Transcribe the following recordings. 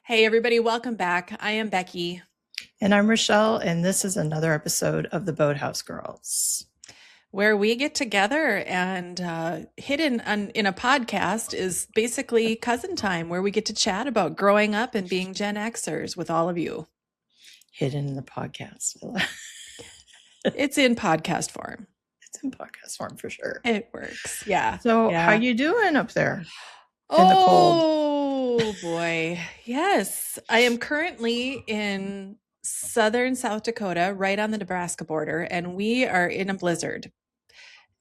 Hey, everybody, welcome back. I am Becky. And I'm Rachelle, and this is another episode of the BoatHouse Girls. Where we get together and hidden in a podcast is basically cousin time, where we get to chat about growing up and being Gen Xers with all of you. Hidden in the podcast. It's in podcast form. It's in podcast form for sure. It works. Yeah. So yeah. how you doing up there? Oh, boy. Yes. I am currently in southern South Dakota, right on the Nebraska border, and we are in a blizzard.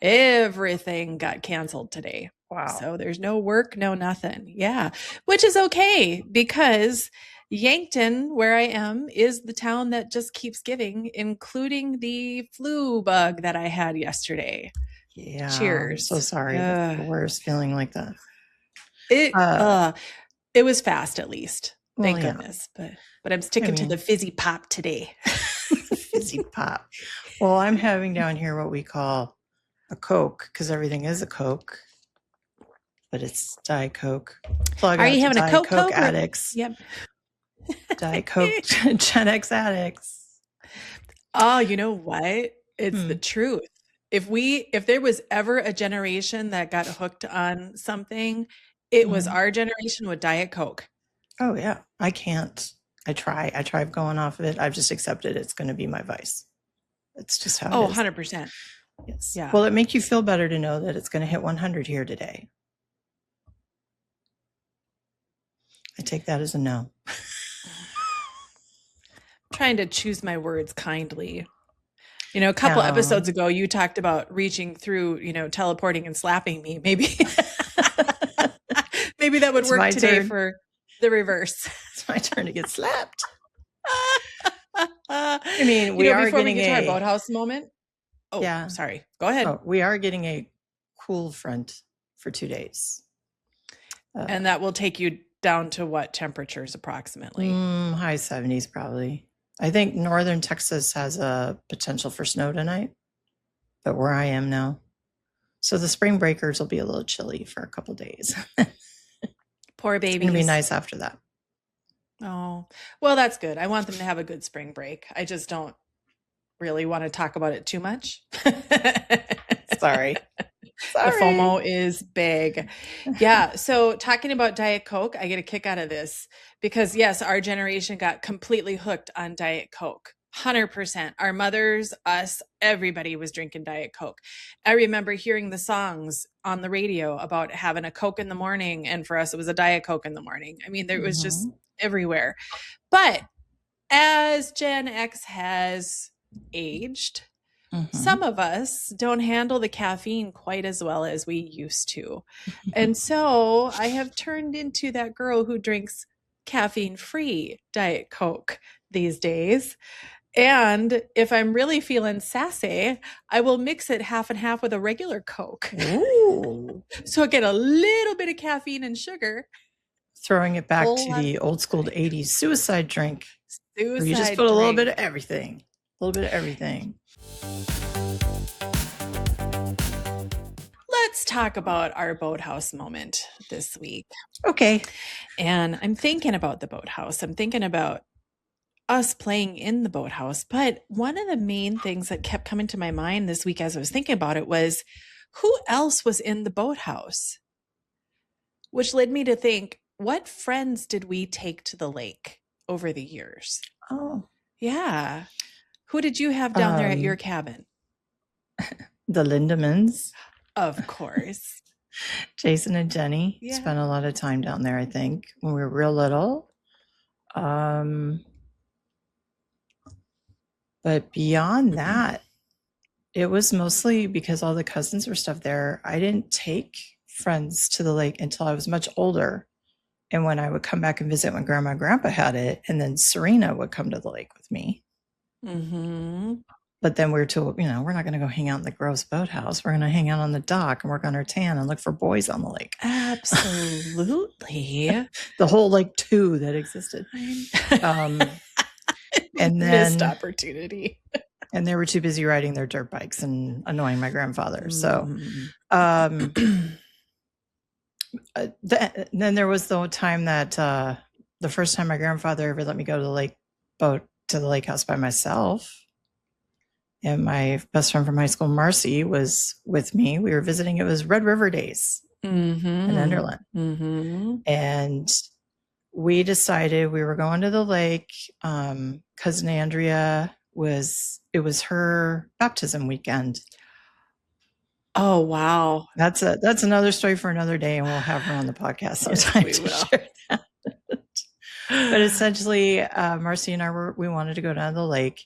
Everything got canceled today. Wow. So there's no work, no nothing. Yeah. Which is okay because Yankton, where I am, is the town that just keeps giving, including the flu bug that I had yesterday. Yeah. Cheers. I'm so sorry. That's the worst feeling like that. It was fast, at least. Thank goodness. But I'm sticking to the fizzy pop today. Fizzy pop. Well, I'm having down here what we call a Coke, because everything is a Coke, but it's Diet Coke. Are you having a Coke addicts? Yep. Diet Coke Gen X addicts. Oh, you know what? It's the truth. If there was ever a generation that got hooked on something, it was our generation with Diet Coke. Oh yeah. I can't. I try going off of it. I've just accepted it's going to be my vice. It's just how it is. 100%. Yes. Yeah. Will it make you feel better to know that it's going to hit 100 here today? I take that as a no. Trying to choose my words kindly. You know, a couple episodes ago, you talked about reaching through, teleporting and slapping me. Maybe that would work today for the reverse. It's my turn to get slapped. I mean, we are before getting we get to our BoatHouse moment. Oh, yeah. Sorry. Go ahead. Oh, we are getting a cool front for 2 days. And that will take you down to what temperatures approximately? High 70s probably. I think northern Texas has a potential for snow tonight, but where I am now. So the spring breakers will be a little chilly for a couple days. Poor babies. It's going to be nice after that. Oh, well, that's good. I want them to have a good spring break. I just don't really want to talk about it too much. Sorry. The FOMO is big. Yeah. So talking about Diet Coke, I get a kick out of this because yes, our generation got completely hooked on Diet Coke. 100%. Our mothers, us, everybody was drinking Diet Coke. I remember hearing the songs on the radio about having a Coke in the morning. And for us, it was a Diet Coke in the morning. I mean, there was just everywhere. But as Gen X has aged, some of us don't handle the caffeine quite as well as we used to. And so I have turned into that girl who drinks caffeine-free Diet Coke these days. And if I'm really feeling sassy, I will mix it half and half with a regular Coke. Ooh. So I get a little bit of caffeine and sugar. Throwing it back to the old school 80s suicide drink. Where you just put a little bit of everything. A little bit of everything. Let's talk about our BoatHouse moment this week. Okay. And I'm thinking about the BoatHouse. I'm thinking about us playing in the BoatHouse. But one of the main things that kept coming to my mind this week as I was thinking about it was, who else was in the BoatHouse? Which led me to think, what friends did we take to the lake over the years? Oh. Yeah. Who did you have down there at your cabin? The Lindemans. Of course. Jason and Jenny spent a lot of time down there, I think, when we were real little. But beyond that, it was mostly because all the cousins were stuff there. I didn't take friends to the lake until I was much older. And when I would come back and visit when Grandma and Grandpa had it, and then Serena would come to the lake with me. But then we were told, we're not going to go hang out in the gross boathouse. We're going to hang out on the dock and work on our tan and look for boys on the lake. Absolutely. The whole lake too that existed. And then missed opportunity. And they were too busy riding their dirt bikes and annoying my grandfather. So then there was the time that the first time my grandfather ever let me go to the lake house by myself. And my best friend from high school, Marcy, was with me. We were visiting. It was Red River Days in Enderlin. And we decided we were going to the lake. Cousin Andrea it was her baptism weekend. Oh, wow. That's another story for another day, and we'll have her on the podcast sometime to share that. But essentially, Marcy and we wanted to go down to the lake,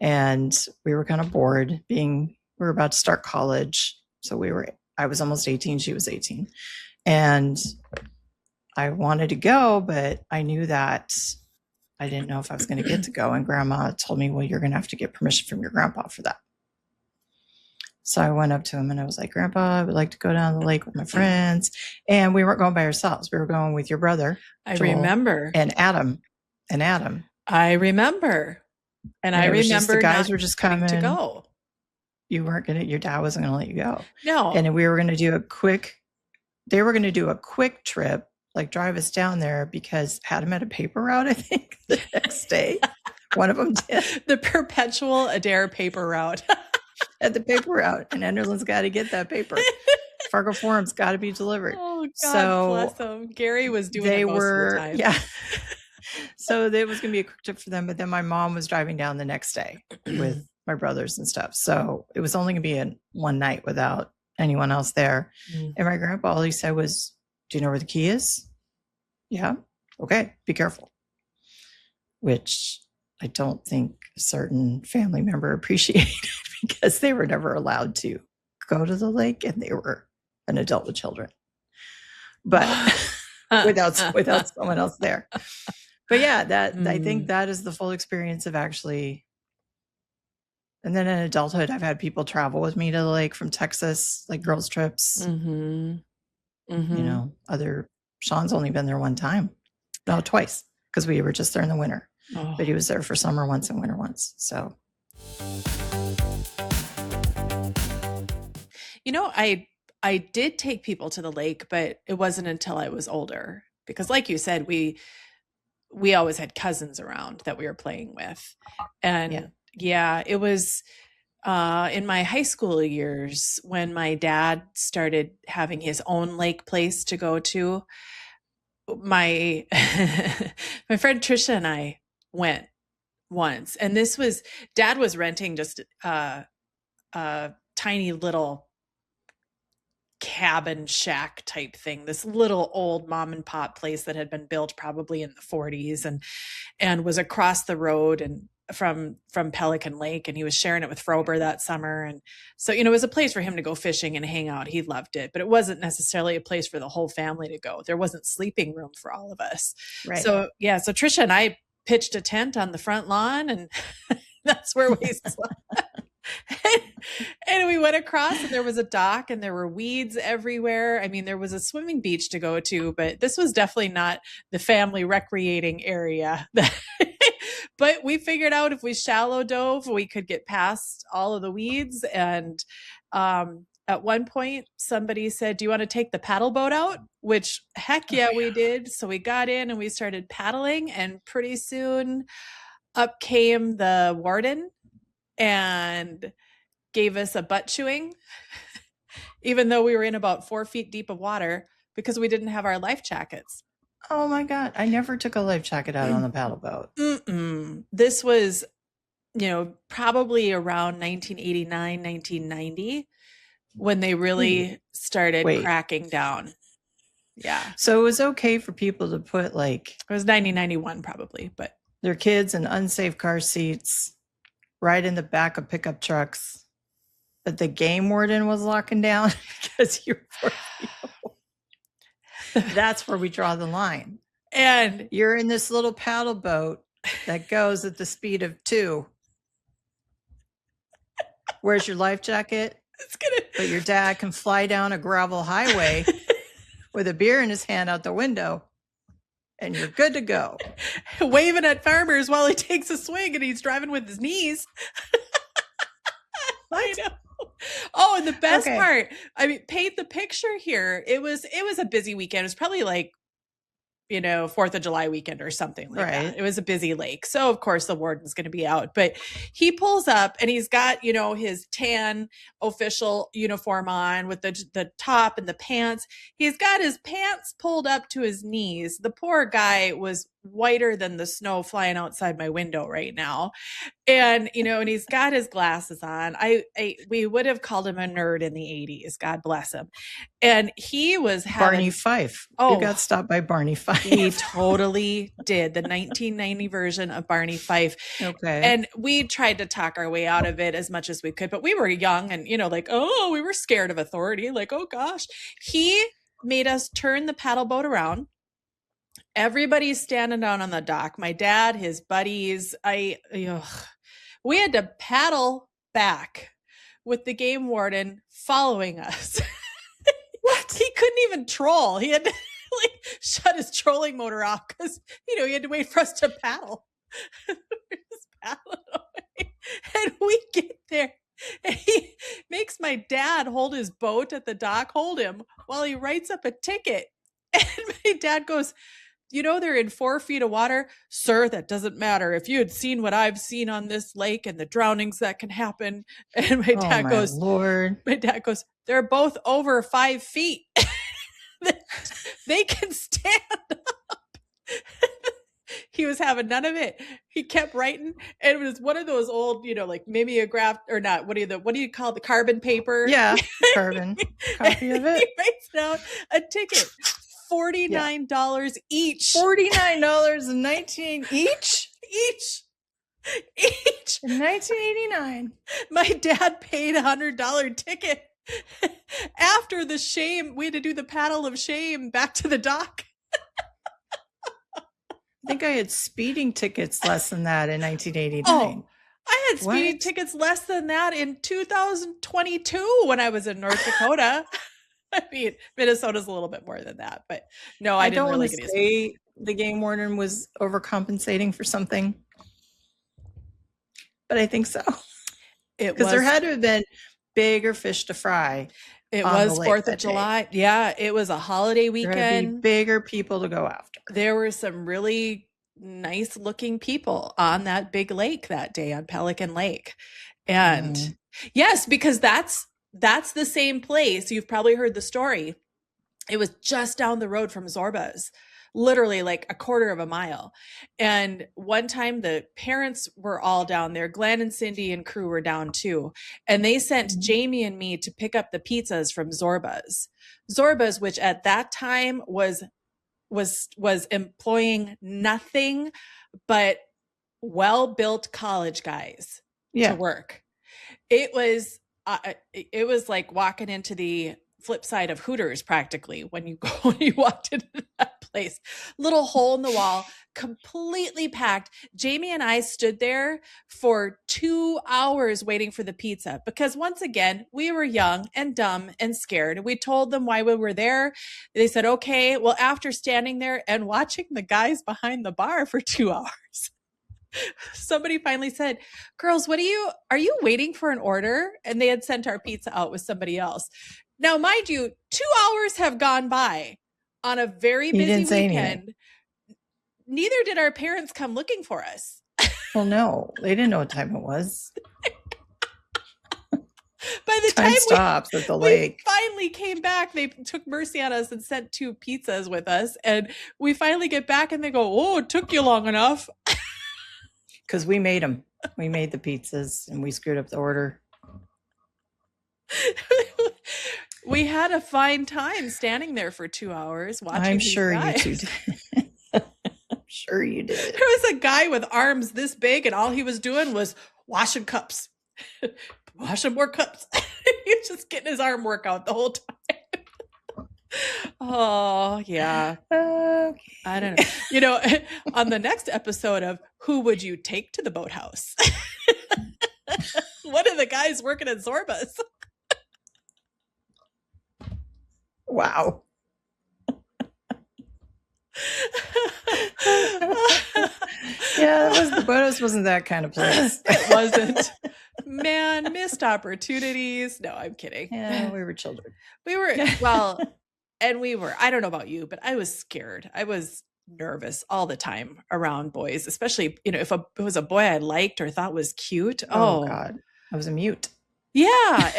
and we were kind of bored we were about to start college. So I was almost 18. She was 18. And I wanted to go, but I knew that I didn't know if I was going to get to go. And Grandma told me, well, you're going to have to get permission from your grandpa for that. So I went up to him and I was like, Grandpa, I would like to go down the lake with my friends. And we weren't going by ourselves. We were going with your brother. I remember. And Adam. I remember. And I remember the guys were just coming to go. You weren't going to, your dad wasn't going to let you go. No. And we were going to do they were going to do a quick trip, like drive us down there, because Adam had a paper route, I think, the next day. One of them did. The perpetual Adair paper route. At the paper route. And Enderlin's got to get that paper. Fargo Forum's got to be delivered. Oh, God bless them. Gary was doing it most of the time. Yeah. So it was going to be a quick trip for them. But then my mom was driving down the next day with my brothers and stuff. So it was only going to be in one night without anyone else there. And my grandpa, all he said was, do you know where the key is? Yeah. Okay. Be careful. Which I don't think a certain family member appreciated, because they were never allowed to go to the lake and they were an adult with children. But without someone else there. But yeah, I think that is the full experience of actually. And then in adulthood, I've had people travel with me to the lake from Texas, like girls' trips. You know, Sean's only been there one time. No, twice, because we were just there in the winter. Oh. But he was there for summer once and winter once. So. You know, I did take people to the lake, but it wasn't until I was older, because like you said, we always had cousins around that we were playing with. And yeah it was in my high school years when my dad started having his own lake place to go to. My friend Trisha and I went once, and Dad was renting just a tiny little cabin shack type thing, this little old mom and pop place that had been built probably in the 40s and was across the road and from Pelican Lake, and he was sharing it with Frober that summer. And so, you know, it was a place for him to go fishing and hang out. He loved it, but it wasn't necessarily a place for the whole family to go. There wasn't sleeping room for all of us. Right. So yeah, so Trisha and I pitched a tent on the front lawn, and that's where we slept. And we went across, and there was a dock, and there were weeds everywhere. I mean, there was a swimming beach to go to, but this was definitely not the family recreating area. But we figured out if we shallow dove, we could get past all of the weeds. And at one point, somebody said, do you want to take the paddle boat out? Which, heck yeah, we did. So we got in and we started paddling, and pretty soon up came the warden and gave us a butt chewing, even though we were in about 4 feet deep of water, because we didn't have our life jackets. Oh my God. I never took a life jacket out on the paddle boat. This was, you know, probably around 1989, 1990, when they really started cracking down. Yeah. So it was okay for people to put it was 1991 probably, but their kids in unsafe car seats right in the back of pickup trucks, but the game warden was locking down because you're 4 feet old. That's where we draw the line. And you're in this little paddle boat that goes at the speed of 2. Where's your life jacket? But your dad can fly down a gravel highway with a beer in his hand out the window, and you're good to go. Waving at farmers while he takes a swing, and he's driving with his knees. I know. Oh, and the best part, I mean, paint the picture here. It was a busy weekend. It was probably 4th of July weekend or something like Right. that. It was a busy lake. So of course the warden's going to be out, but he pulls up and he's got, his tan official uniform on with the top and the pants. He's got his pants pulled up to his knees. The poor guy was whiter than the snow flying outside my window right now. And, and he's got his glasses on. We would have called him a nerd in the 80s. God bless him. And he was having Barney Fife. Oh, you got stopped by Barney Fife. We totally did. The 1990 version of Barney Fife. Okay. And we tried to talk our way out of it as much as we could, but we were young and, we were scared of authority. Like, oh gosh, he made us turn the paddle boat around. Everybody's standing down on the dock. My dad, his buddies, we had to paddle back with the game warden following us. What? He couldn't even troll. He had to shut his trolling motor off because, he had to wait for us to paddle. Just paddling away. And we get there and he makes my dad hold his boat at the dock, hold him while he writes up a ticket. And my dad goes, they're in 4 feet of water. Sir, that doesn't matter. If you had seen what I've seen on this lake and the drownings that can happen. And my dad goes, Lord. My dad goes, they're both over 5 feet. They can stand up. He was having none of it. He kept writing. And it was one of those old, like mimeograph or not. What do you call the carbon paper? Yeah. Carbon copy of it. He writes down a ticket. $49 each. $49.19 each? Each. In 1989. My dad paid $100 ticket. After the shame, we had to do the paddle of shame back to the dock. I think I had speeding tickets less than that in 1989. Oh, I had speeding tickets less than that in 2022 when I was in North Dakota. I mean, Minnesota's a little bit more than that, but no, I didn't really say the game warden was overcompensating for something, but I think so. Because there had to have been bigger fish to fry. It was 4th of July. Yeah, it was a holiday weekend. There had to be bigger people to go after. There were some really nice looking people on that big lake that day on Pelican Lake. And yes, because that's the same place. You've probably heard the story. It was just down the road from Zorba's, literally like a quarter of a mile. And one time the parents were all down there. Glenn and Cindy and crew were down too. And they sent Jamie and me to pick up the pizzas from Zorba's. Zorba's, which at that time was employing nothing but well-built college guys to work. It was like walking into the flip side of Hooters practically when you walked into that place. Little hole in the wall, completely packed. Jamie and I stood there for 2 hours waiting for the pizza because once again, we were young and dumb and scared. We told them why we were there. They said, okay, well, after standing there and watching the guys behind the bar for 2 hours, somebody finally said, girls, are you waiting for an order? And they had sent our pizza out with somebody else. Now, mind you, 2 hours have gone by on a very busy weekend. Neither did our parents come looking for us. Well, no, they didn't know what time it was. By the time stops at the lake. We finally came back, they took mercy on us and sent 2 pizzas with us. And we finally get back and they go, oh, it took you long enough. Because we made them. We made the pizzas and we screwed up the order. We had a fine time standing there for 2 hours watching. I'm these sure guys. you two did. I'm sure you did. There was a guy with arms this big and all he was doing was washing cups. Washing more cups. He was just getting his arm workout the whole time. Oh, yeah. Okay. I don't know. On the next episode of Who Would You Take to the BoatHouse? One of the guys working at Zorba's. Wow. Yeah, the BoatHouse wasn't that kind of place. It wasn't. Man, missed opportunities. No, I'm kidding. Yeah, we were children. We were, well, and we were, I don't know about you, but I was scared. I was nervous all the time around boys, especially, if it was a boy I liked or thought was cute. Oh Oh, God, I was a mute. yeah.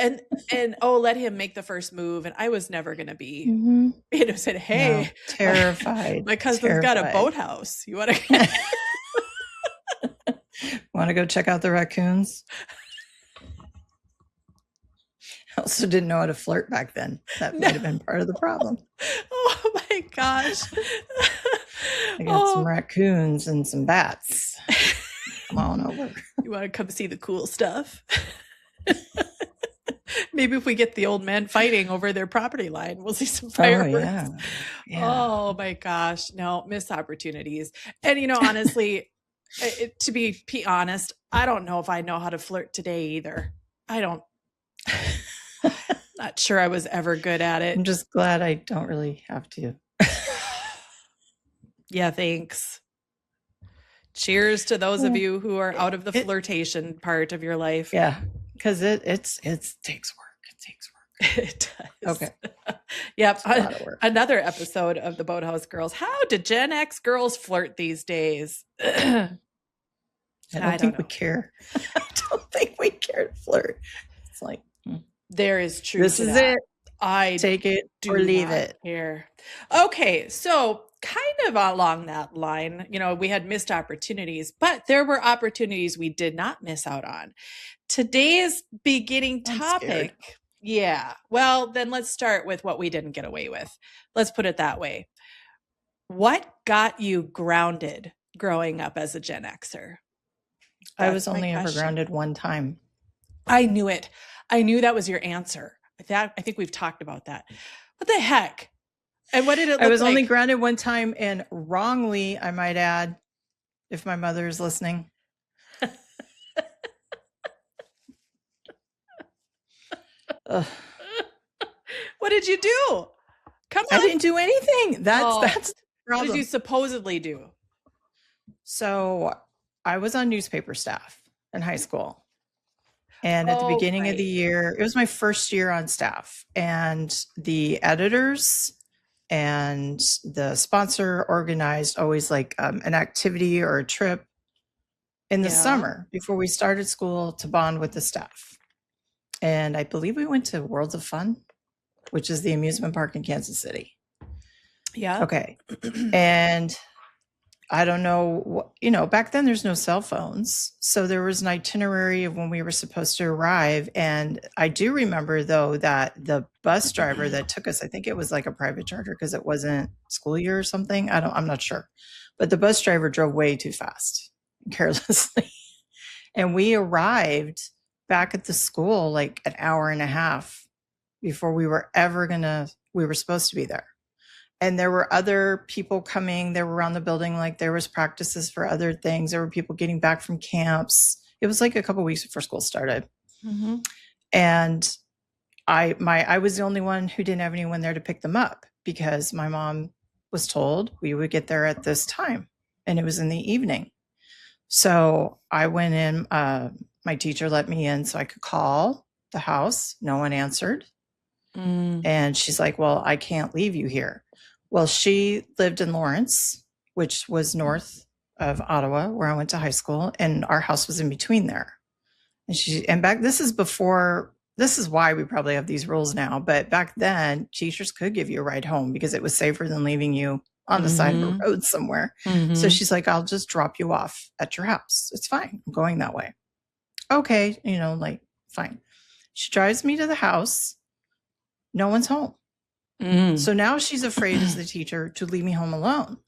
And let him make the first move. And I was never going to be, Mm-hmm. said, No, hey, terrified. my cousin's got a boathouse. You want to? Want to go check out the raccoons? I also didn't know how to flirt back then. That might have been part of the problem. Oh my gosh. I got some raccoons and some bats. Come on over. You want to come see the cool stuff? Maybe if we get the old men fighting over their property line, we'll see some fireworks. Oh, yeah. Oh my gosh. No, missed opportunities. And, honestly, to be honest, I don't know if I know how to flirt today either. I don't. Not sure I was ever good at it. I'm just glad I don't really have to. Yeah, thanks. Cheers to those of you who are out of the flirtation part of your life. Yeah, because it takes work. It takes work. It does. Okay. Yep. Another episode of the BoatHouse Girls. How do Gen X girls flirt these days? I don't think we care. I don't think we care to flirt. It's like there is truth. This is it. I take it or leave it. Here. Okay, so kind of along that line, we had missed opportunities, but there were opportunities we did not miss out on. Today's beginning topic. Yeah. Well, then let's start with what we didn't get away with. Let's put it that way. What got you grounded growing up as a Gen Xer? I was only ever grounded one time. I knew it. I knew that was your answer. I think we've talked about that. What the heck? And what did it look like? I was only grounded one time, and wrongly, I might add, if my mother is listening. What did you do? Come on. I didn't do anything. That's the problem. What did you supposedly do? So I was on newspaper staff in high school. And at the beginning of the year, it was my first year on staff, and the editors and the sponsor organized always like an activity or a trip in the summer before we started school to bond with the staff. And I believe we went to Worlds of Fun, which is the amusement park in Kansas City. Yeah. Okay. And I don't know, back then there's no cell phones. So there was an itinerary of when we were supposed to arrive. And I do remember, though, that the bus driver that took us, I think it was like a private charter because it wasn't school year or something. I'm not sure. But the bus driver drove way too fast, carelessly. And we arrived back at the school like an hour and a half before we were supposed to be there. And there were other people coming. They were around the building. Like there was practices for other things. There were people getting back from camps. It was like a couple of weeks before school started. Mm-hmm. And I was the only one who didn't have anyone there to pick them up because my mom was told we would get there at this time. And it was in the evening. So I went in. My teacher let me in so I could call the house. No one answered. And she's like, well, I can't leave you here. Well, she lived in Lawrence, which was north of Ottawa, where I went to high school, and our house was in between there. This is why we probably have these rules now, but back then teachers could give you a ride home because it was safer than leaving you on the side of a road somewhere. Mm-hmm. So she's like, I'll just drop you off at your house. It's fine. I'm going that way. Okay. Fine. She drives me to the house. No one's home. So now she's afraid as the teacher to leave me home alone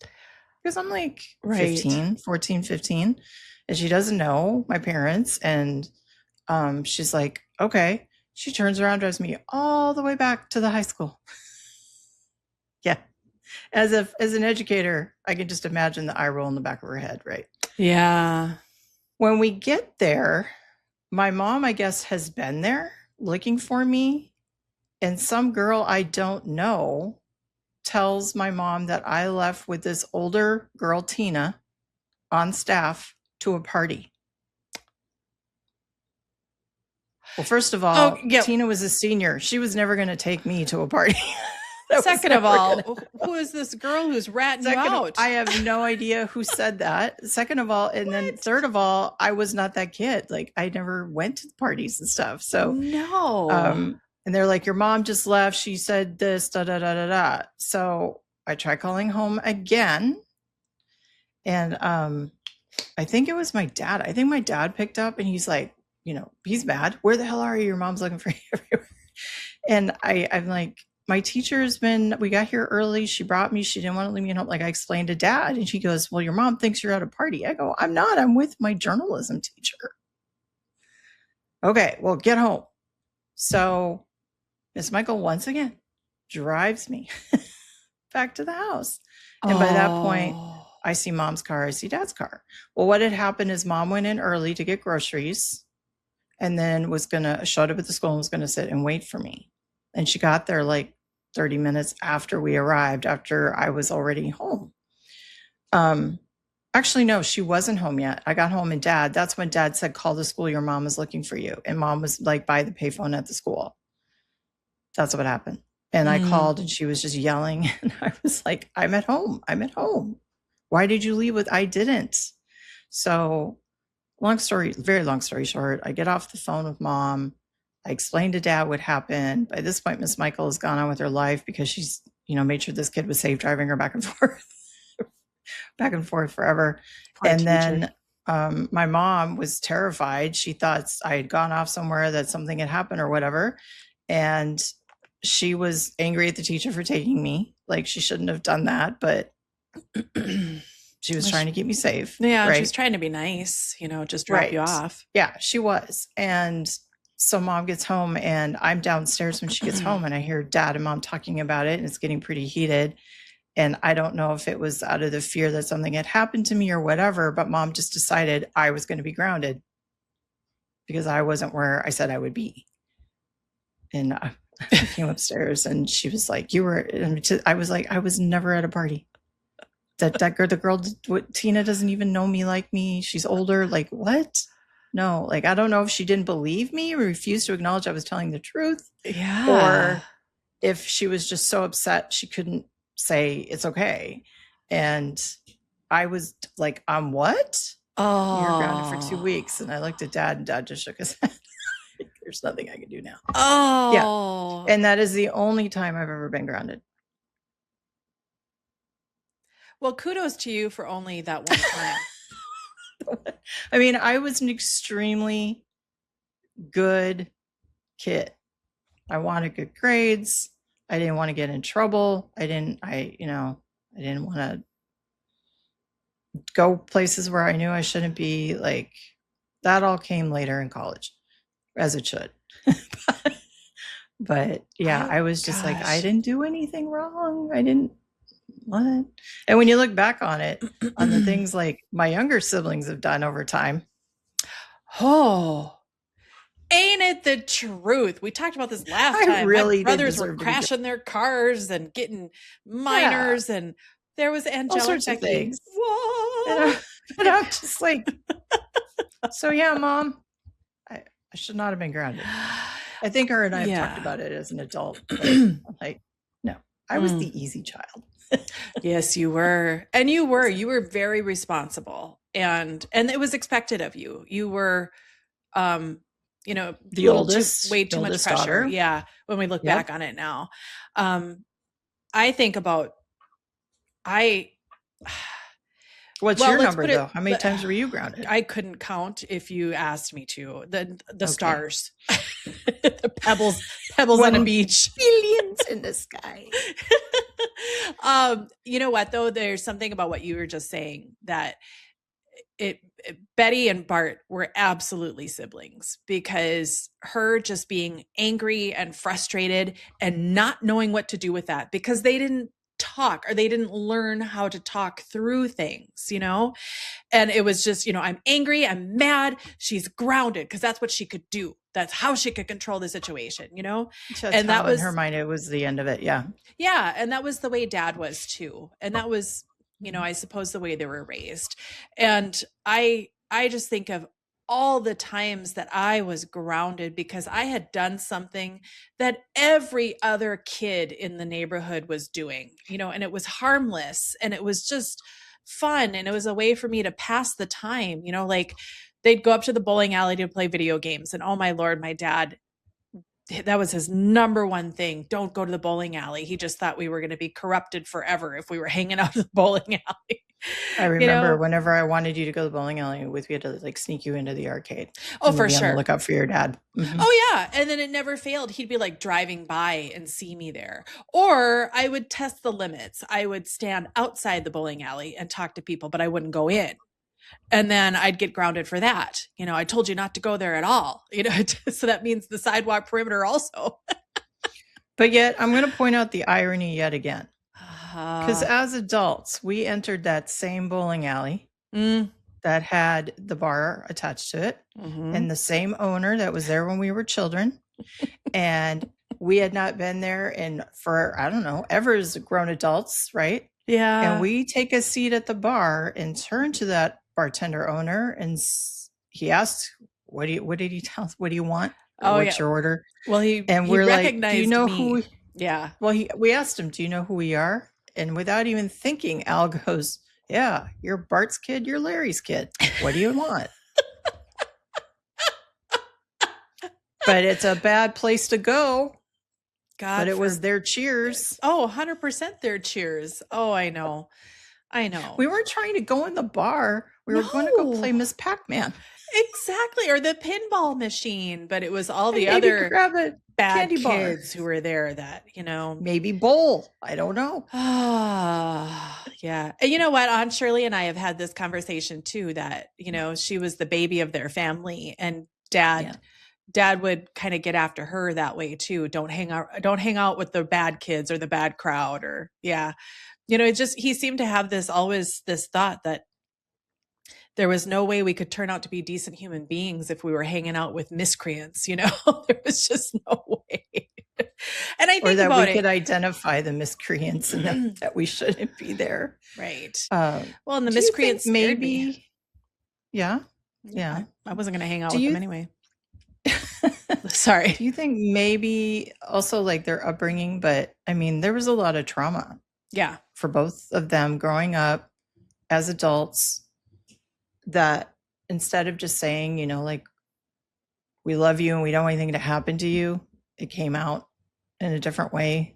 because I'm like 14, 15, and she doesn't know my parents. And she's like, okay. She turns around, drives me all the way back to the high school. Yeah. As an educator, I can just imagine the eye roll in the back of her head, right? Yeah. When we get there, my mom, I guess, has been there looking for me. And some girl I don't know tells my mom that I left with this older girl, Tina, on staff to a party. Well, first of all, Tina was a senior. She was never going to take me to a party. Second of all, who is this girl who's ratting you out? I have no idea who said that. Second of all, and then third of all, I was not that kid. Like I never went to parties and stuff. So no. And they're like, your mom just left. She said this, da da da da da. So I tried calling home again. And I think it was my dad. I think my dad picked up and he's like, he's mad. Where the hell are you? Your mom's looking for you everywhere. And I'm like, my teacher's we got here early. She brought me. She didn't want to leave me at home. Like I explained to dad. And she goes, well, your mom thinks you're at a party. I go, I'm not. I'm with my journalism teacher. Okay, well, get home. So Miss Michael once again drives me back to the house. And by that point, I see mom's car, I see dad's car. Well, what had happened is mom went in early to get groceries and then showed up at the school and was going to sit and wait for me. And she got there like 30 minutes after we arrived, after I was already home. Actually, no, she wasn't home yet. I got home and that's when dad said, call the school. Your mom is looking for you. And mom was like by the payphone at the school. That's what happened. And I called and she was just yelling. And I was like, I'm at home. I'm at home. Why did you leave I didn't. So very long story short, I get off the phone with mom. I explained to dad what happened. By this point, Miss Michael has gone on with her life because she's, made sure this kid was safe driving her back and forth forever. Poor and teacher. Then my mom was terrified. She thought I had gone off somewhere, that something had happened or whatever. And she was angry at the teacher for taking me. Like she shouldn't have done that, but she was trying to keep me safe. Yeah, right? She was trying to be nice, just drop you off. Yeah, she was. And so mom gets home and I'm downstairs when she gets home and I hear dad and mom talking about it and it's getting pretty heated. And I don't know if it was out of the fear that something had happened to me or whatever, but mom just decided I was going to be grounded because I wasn't where I said I would be. And I came upstairs and she was like, I was like, I was never at a party. That girl, Tina doesn't even know me like me. She's older. Like what? No, like, I don't know if she didn't believe me or refused to acknowledge I was telling the truth. Yeah. Or if she was just so upset, she couldn't say it's okay. And I was like, what? Oh, you're grounded for 2 weeks. And I looked at dad and dad just shook his head. There's nothing I can do now. Oh, yeah. And that is the only time I've ever been grounded. Well, kudos to you for only that one time. I mean, I was an extremely good kid. I wanted good grades. I didn't want to get in trouble. I didn't want to go places where I knew I shouldn't be. Like that all came later in college, as it should. But yeah, I was just like, I didn't do anything wrong. I didn't. What? And when you look back on it, on the things like my younger siblings have done over time. Oh, ain't it the truth? We talked about this last time. My brothers were crashing their cars and getting minors, and there was angelic all sorts of things. What? And I'm just like, so yeah, mom, I should not have been grounded. I think her and I have talked about it as an adult. I'm like, no, I was the easy child. Yes, you were. And you were very responsible and it was expected of you. You were, the oldest, way too much pressure. Daughter. Yeah. When we look back on it now, I think about, what's your number though? How many times were you grounded? I couldn't count if you asked me to. The stars, the pebbles on a beach, billions in the sky. You know what though? There's something about what you were just saying that Betty and Bart were absolutely siblings, because her just being angry and frustrated and not knowing what to do with that because they didn't talk or they didn't learn how to talk through things, and it was just, I'm angry, I'm mad, she's grounded because that's what she could do. That's how she could control the situation, and that was in her mind. It was the end of it. Yeah. Yeah. And that was the way dad was too. And that was, I suppose the way they were raised. And I just think of all the times that I was grounded because I had done something that every other kid in the neighborhood was doing, and it was harmless and it was just fun. And it was a way for me to pass the time, like they'd go up to the bowling alley to play video games. And oh my Lord, my dad, that was his number one thing. Don't go to the bowling alley. He just thought we were going to be corrupted forever if we were hanging out at the bowling alley. I remember whenever I wanted you to go to the bowling alley with, we had to like sneak you into the arcade. Oh, for sure. On the lookout for your dad. Mm-hmm. Oh yeah. And then it never failed. He'd be like driving by and see me there. Or I would test the limits. I would stand outside the bowling alley and talk to people, but I wouldn't go in. And then I'd get grounded for that. I told you not to go there at all, so that means the sidewalk perimeter also. But yet I'm going to point out the irony yet again. Because as adults, we entered that same bowling alley that had the bar attached to it and the same owner that was there when we were children. And we had not been there for, I don't know, ever as grown adults, right? Yeah. And we take a seat at the bar and turn to that bartender owner and he asked, what did he tell us? What do you want? What's your order? Well, we're like, do you know who? Yeah. Well, we asked him, do you know who we are? And without even thinking, Al goes, yeah, you're Bart's kid, you're Larry's kid. What do you want? But it's a bad place to go. But it was their cheers. Oh, 100% their cheers. Oh, I know. We weren't trying to go in the bar. We were going to go play Miss Pac-Man. Exactly. Or the pinball machine. But it was all the other bad kids who were there that, Maybe bowl. I don't know. Yeah. And you know what? Aunt Shirley and I have had this conversation too, that, she was the baby of their family and dad would kind of get after her that way too. Don't hang out with the bad kids or the bad crowd or he seemed to have this thought that there was no way we could turn out to be decent human beings if we were hanging out with miscreants, there was just no way. And I think or that we could identify the miscreants and that we shouldn't be there. Right. Well, and the miscreants maybe. Yeah. I wasn't going to hang out with them anyway. Sorry. Do you think maybe also like their upbringing, but I mean, there was a lot of trauma. Yeah. For both of them growing up as adults, that instead of just saying, like, we love you and we don't want anything to happen to you, it came out in a different way.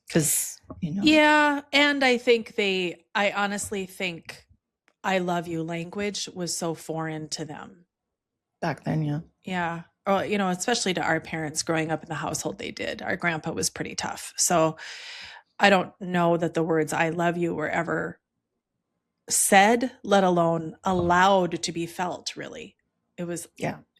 Because, Yeah. And I honestly think I love you language was so foreign to them. Back then, yeah. Yeah. Or, especially to our parents growing up in the household they did. Our grandpa was pretty tough. So I don't know that the words I love you were ever said, let alone allowed to be felt, really. It was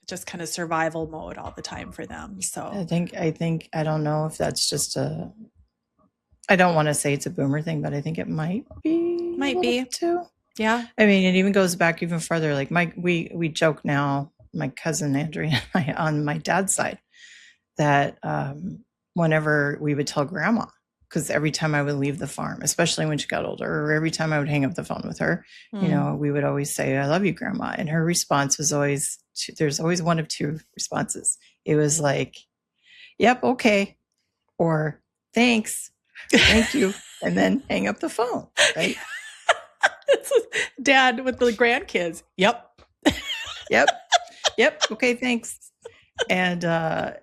just kind of survival mode all the time for them. So I think I don't know if that's just I don't want to say it's a boomer thing, but I think it might be too. Yeah. I mean, it even goes back even further. Like we joke now, my cousin Andrea and I on my dad's side, that whenever we would tell grandma, because every time I would leave the farm, especially when she got older, or every time I would hang up the phone with her, we would always say, I love you, grandma. And her response was always, there's always one of two responses. It was like, yep, okay. Or thanks, thank you. And then hang up the phone, right? Dad with the grandkids. Yep. Yep. Okay, thanks. And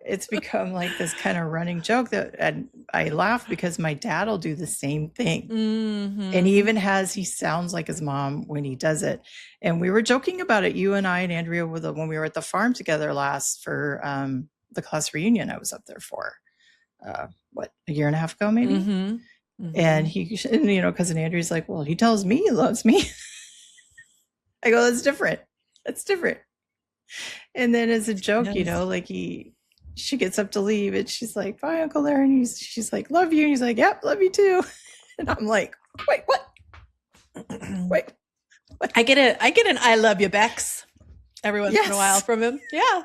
it's become like this kind of running joke and I laugh because my dad will do the same thing. Mm-hmm. And he sounds like his mom when he does it. And we were joking about it, you and I and Andrea, when we were at the farm together last for the class reunion I was up there for, a year and a half ago, maybe? Mm-hmm. Mm-hmm. And cousin Andrea's like, well, he tells me he loves me. I go, that's different. And then as a joke, she gets up to leave and she's like, bye, Uncle Larry. And she's like, love you. And he's like, yep, love you too. And I'm like, wait, what? Wait. What? I get an I love you, Bex, every once in a while from him. Yeah.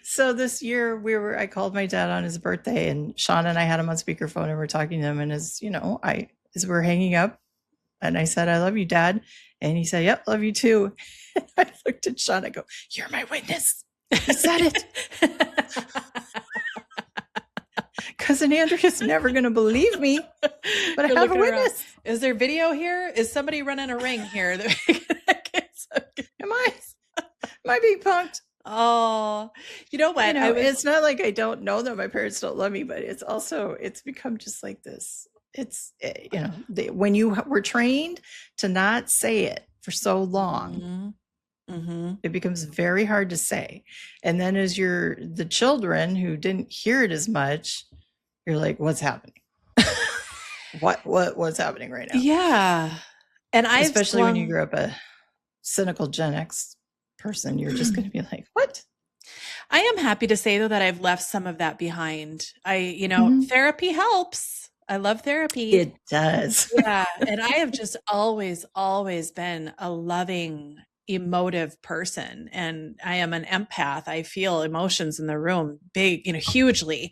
So this year I called my dad on his birthday and Sean and I had him on speakerphone and we're talking to him. And as we're hanging up, And I said, I love you, Dad. And he said, yep, love you too. I looked at Sean. I go, you're my witness. He said it. Cousin Andrea's never going to believe me, but I have a witness. Is there video here? Is somebody running a ring here? Am I being punked? Oh, you know what? It's not like I don't know that my parents don't love me, but it's become just like this. It's, when you were trained to not say it for so long, it becomes very hard to say. And then as the children who didn't hear it as much, you're like, what's happening? What's happening right now? Yeah. And especially when you grew up a cynical Gen X person, you're just going to be like, what? I am happy to say though that I've left some of that behind. Therapy helps. I love therapy. It does. Yeah. And I have just always been a loving, emotive person. And I am an empath. I feel emotions in the room big, hugely.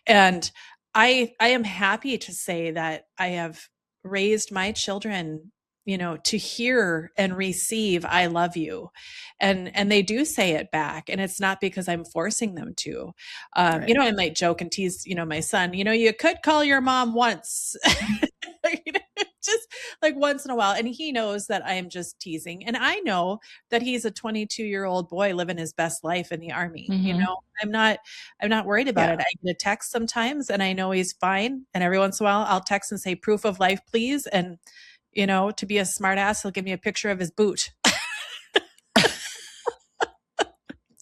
And I am happy to say that I have raised my children, to hear and receive, I love you. And they do say it back. And it's not because I'm forcing them to. Right. I might joke and tease, my son, you could call your mom once, just like once in a while. And he knows that I am just teasing. And I know that he's a 22-year-old boy living his best life in the Army. I'm not worried about it. I get a text sometimes and I know he's fine. And every once in a while I'll text and say proof of life, please. And to be a smart ass, he'll give me a picture of his boot.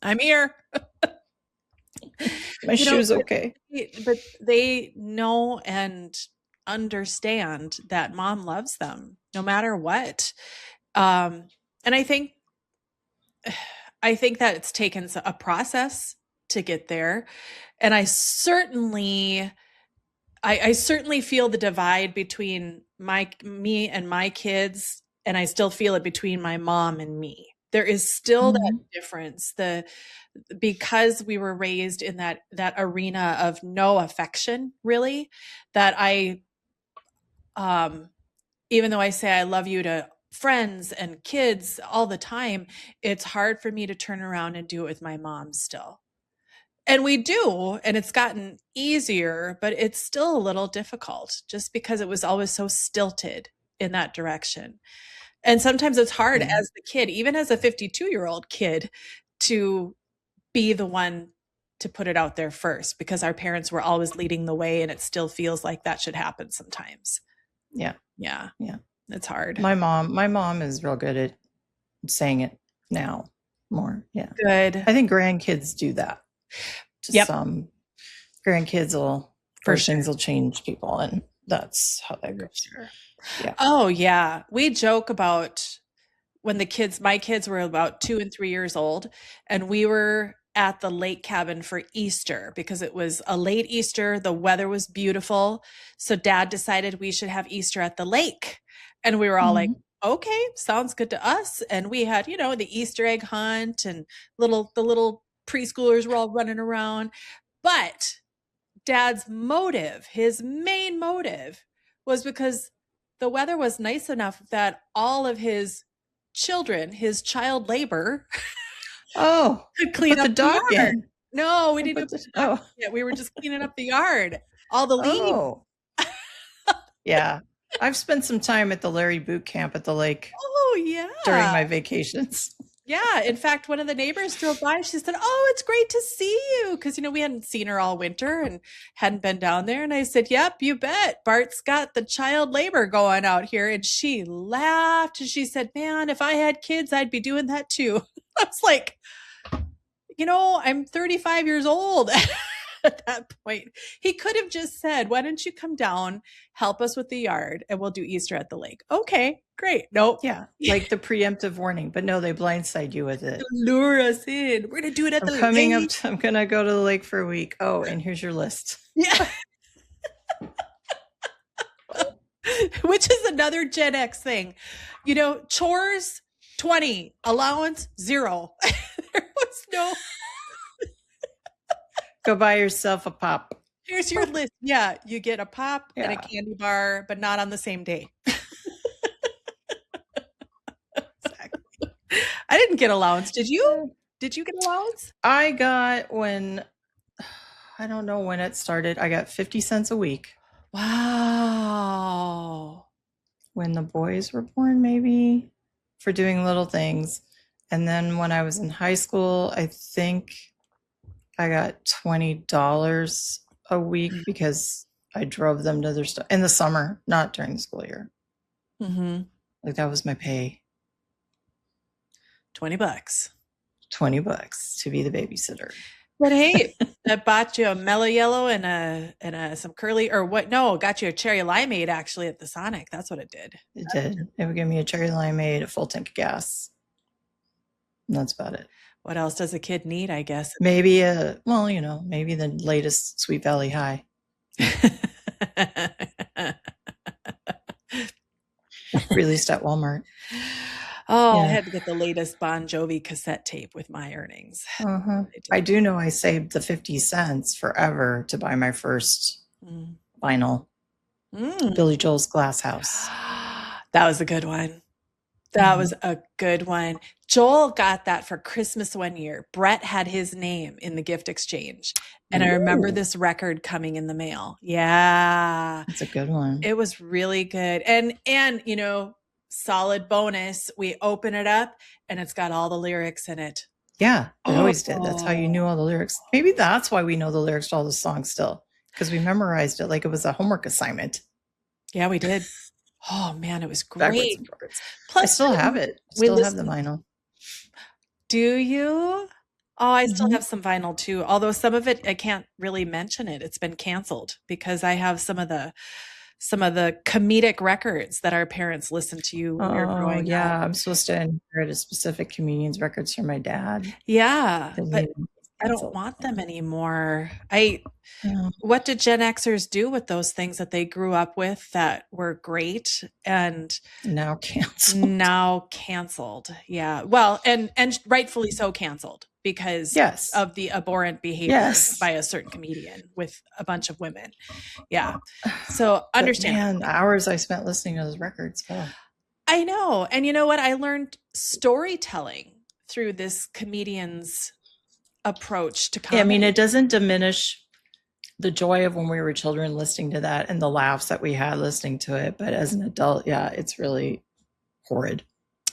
I'm here. My shoe's okay. But they know and understand that mom loves them no matter what. And I think that it's taken a process to get there. And I certainly feel the divide between me and my kids, and I still feel it between my mom and me. There is still that difference. Because we were raised in that arena of no affection, really, that even though I say I love you to friends and kids all the time, it's hard for me to turn around and do it with my mom still. And we do, and it's gotten easier, but it's still a little difficult just because it was always so stilted in that direction. And sometimes it's hard as the kid, even as a 52-year-old kid, to be the one to put it out there first, because our parents were always leading the way, and it still feels like that should happen sometimes. Yeah. It's hard. My mom is real good at saying it now more. Yeah. Good. I think grandkids do that. Some grandkids things will change people, and that's how that goes. Sure. Yeah. Oh yeah. We joke about when my kids were about 2 and 3 years old, and we were at the lake cabin for Easter because it was a late Easter. The weather was beautiful. So Dad decided we should have Easter at the lake. And we were all like, okay, sounds good to us. And we had, the Easter egg hunt, and the little preschoolers were all running around. But Dad's his main motive, was because the weather was nice enough that all of his children, his child labor, could clean up the dog yard. No, we didn't. We were just cleaning up the yard. All the leaves. Yeah. I've spent some time at the Larry boot camp at the lake. Oh, yeah. During my vacations. Yeah. In fact, one of the neighbors drove by. She said, oh, it's great to see you. Because, we hadn't seen her all winter and hadn't been down there. And I said, yep, you bet. Bart's got the child labor going out here. And she laughed. And she said, man, if I had kids, I'd be doing that too. I was like, I'm 35 years old. At that point, he could have just said, why don't you come down, help us with the yard, and we'll do Easter at the lake. Okay, great. Nope. Yeah. Like the preemptive warning, but no, they blindside you with it. Lure us in. We're going to do it at the lake. I'm going to go to the lake for a week. Oh, and here's your list. Yeah. Which is another Gen X thing. Chores, 20, allowance, 0. There was no... Go buy yourself a pop. Here's your list. Yeah, you get a pop and a candy bar, but not on the same day. get allowance. Did you? Did you get allowance? I got I don't know when it started. I got 50 cents a week. Wow. When the boys were born, maybe, for doing little things. And then when I was in high school, I think I got $20 a week because I drove them to their stuff in the summer, not during the school year. Mm-hmm. Like that was my pay. $20. $20 to be the babysitter. But hey, that bought you a mellow yellow and some curly or what? No, got you a cherry limeade actually at the Sonic. That's what it did. It did. It would give me a cherry limeade, a full tank of gas. And that's about it. What else does a kid need, I guess? Maybe maybe the latest Sweet Valley High. Released at Walmart. Oh, yeah. I had to get the latest Bon Jovi cassette tape with my earnings. Uh-huh. I do know I saved the 50 cents forever to buy my first vinyl. Billy Joel's Glass House. That was a good one. That was a good one. Joel got that for Christmas one year. Brett had his name in the gift exchange. And I remember this record coming in the mail. Yeah. It's a good one. It was really good. And solid bonus. We open it up and it's got all the lyrics in it. Yeah, it always did. That's how you knew all the lyrics. Maybe that's why we know the lyrics to all the songs still, because we memorized it like it was a homework assignment. Yeah, we did. Oh man, it was great. Plus, I still have it. Still have the vinyl. Do you? Oh, I still have some vinyl too. Although some of it, I can't really mention it. It's been canceled because I have some of the comedic records that our parents listened to when we were growing up. I'm supposed to inherit a specific comedian's records from my dad. Yeah, but I don't want them anymore. What did Gen Xers do with those things that they grew up with that were great and now canceled? Yeah. Well, and rightfully so canceled because of the abhorrent behavior by a certain comedian with a bunch of women. Yeah. So understand. Man, hours I spent listening to those records. Oh. I know. And you know what? I learned storytelling through this comedian's approach to comedy. I mean, it doesn't diminish the joy of when we were children listening to that and the laughs that we had listening to it. But as an adult, it's really horrid.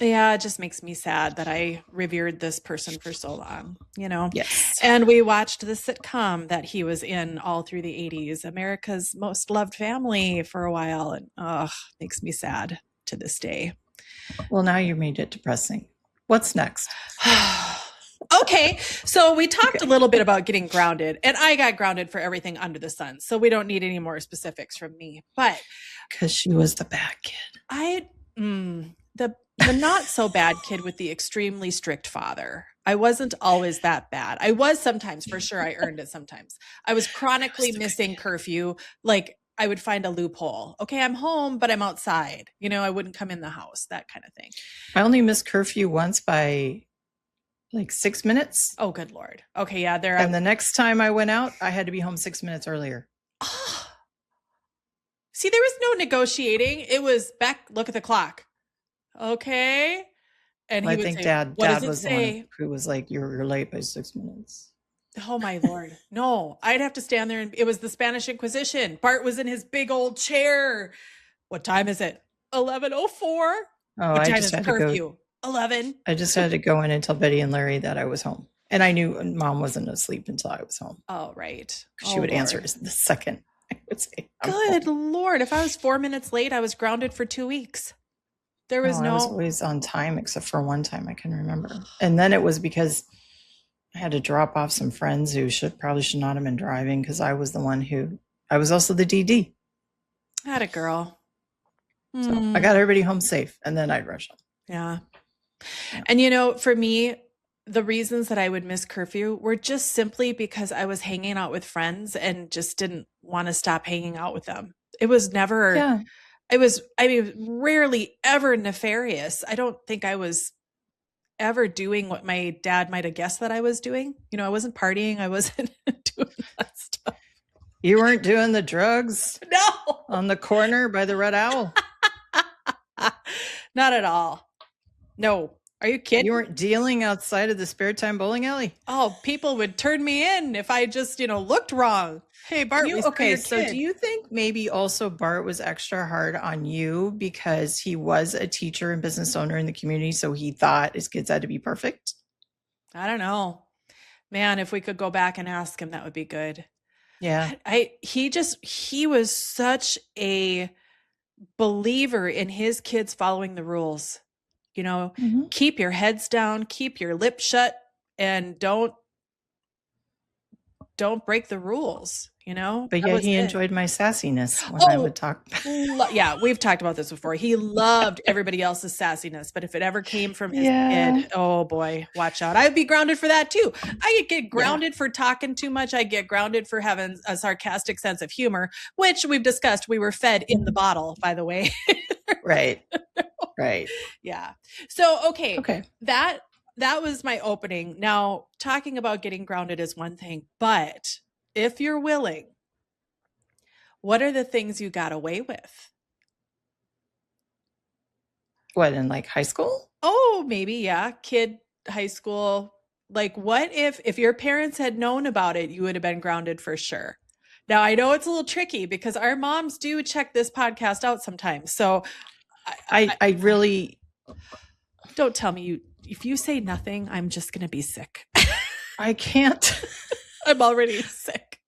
Yeah, it just makes me sad that I revered this person for so long, Yes. And we watched the sitcom that he was in all through the 80s, America's Most Loved Family, for a while. And makes me sad to this day. Well, now you made it depressing. What's next? Okay, so we talked a little bit about getting grounded, and I got grounded for everything under the sun, so we don't need any more specifics from me. But because she was the bad kid, the not so bad kid with the extremely strict father. I wasn't always that bad. I was sometimes, for sure. I earned it sometimes. I was chronically missing curfew. Like I would find a loophole. Okay, I'm home, but I'm outside. I wouldn't come in the house. That kind of thing. I only missed curfew once by like 6 minutes. Oh, good Lord. Okay, yeah. And the next time I went out, I had to be home 6 minutes earlier. See, there was no negotiating. It was back, look at the clock. Okay. And I think Dad was the one who was like, you're late by 6 minutes. Oh, my Lord. No, I'd have to stand there. And it was the Spanish Inquisition. Bart was in his big old chair. What time is it? 11:04. Oh, what time is curfew? 11. I just had to go in and tell Betty and Larry that I was home. And I knew Mom wasn't asleep until I was home. Oh, right. She would answer the second I would say. Good Lord. If I was 4 minutes late, I was grounded for 2 weeks. There was I was always on time except for one time I can remember. And then it was because I had to drop off some friends who probably should not have been driving because I was the one I was also the DD. I had a girl. So I got everybody home safe and then I'd rush home. Yeah. And for me, the reasons that I would miss curfew were just simply because I was hanging out with friends and just didn't want to stop hanging out with them. It was never, rarely ever nefarious. I don't think I was ever doing what my dad might have guessed that I was doing. I wasn't partying. I wasn't doing that stuff. You weren't doing the drugs? No. On the corner by the Red Owl? Not at all. No. Are you kidding? You weren't dealing outside of the spare time bowling alley? Oh, people would turn me in if I just, looked wrong. Hey, Bart, we saw your So kid. do you think maybe also Bart was extra hard on you because he was a teacher and business owner in the community, so he thought his kids had to be perfect? I don't know. Man, if we could go back and ask him, that would be good. Yeah. He was such a believer in his kids following the rules. Keep your heads down, keep your lips shut, and don't break the rules, But yeah, he enjoyed my sassiness when I would talk. Yeah, we've talked about this before. He loved everybody else's sassiness, but if it ever came from his kid, oh boy, watch out. I'd be grounded for that too. I get grounded for talking too much. I get grounded for having a sarcastic sense of humor, which we've discussed. We were fed in the bottle, by the way. Right. Yeah. So, okay. That was my opening. Now, talking about getting grounded is one thing, but if you're willing, what are the things you got away with? What, in like high school? Oh, maybe, yeah. Kid, high school. Like, what if your parents had known about it, you would have been grounded for sure. Now, I know it's a little tricky because our moms do check this podcast out sometimes. So I really... Don't tell me if you say nothing, I'm just going to be sick. I can't. I'm already sick.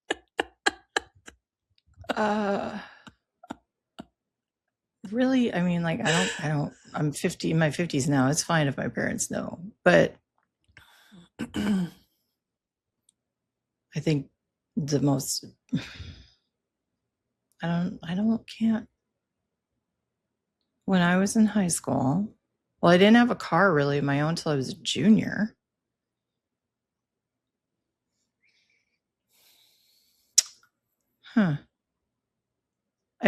Really, I mean, like, I'm 50 in my 50s now. It's fine if my parents know, but I think the most, can't. When I was in high school, well, I didn't have a car really of my own until I was a junior. I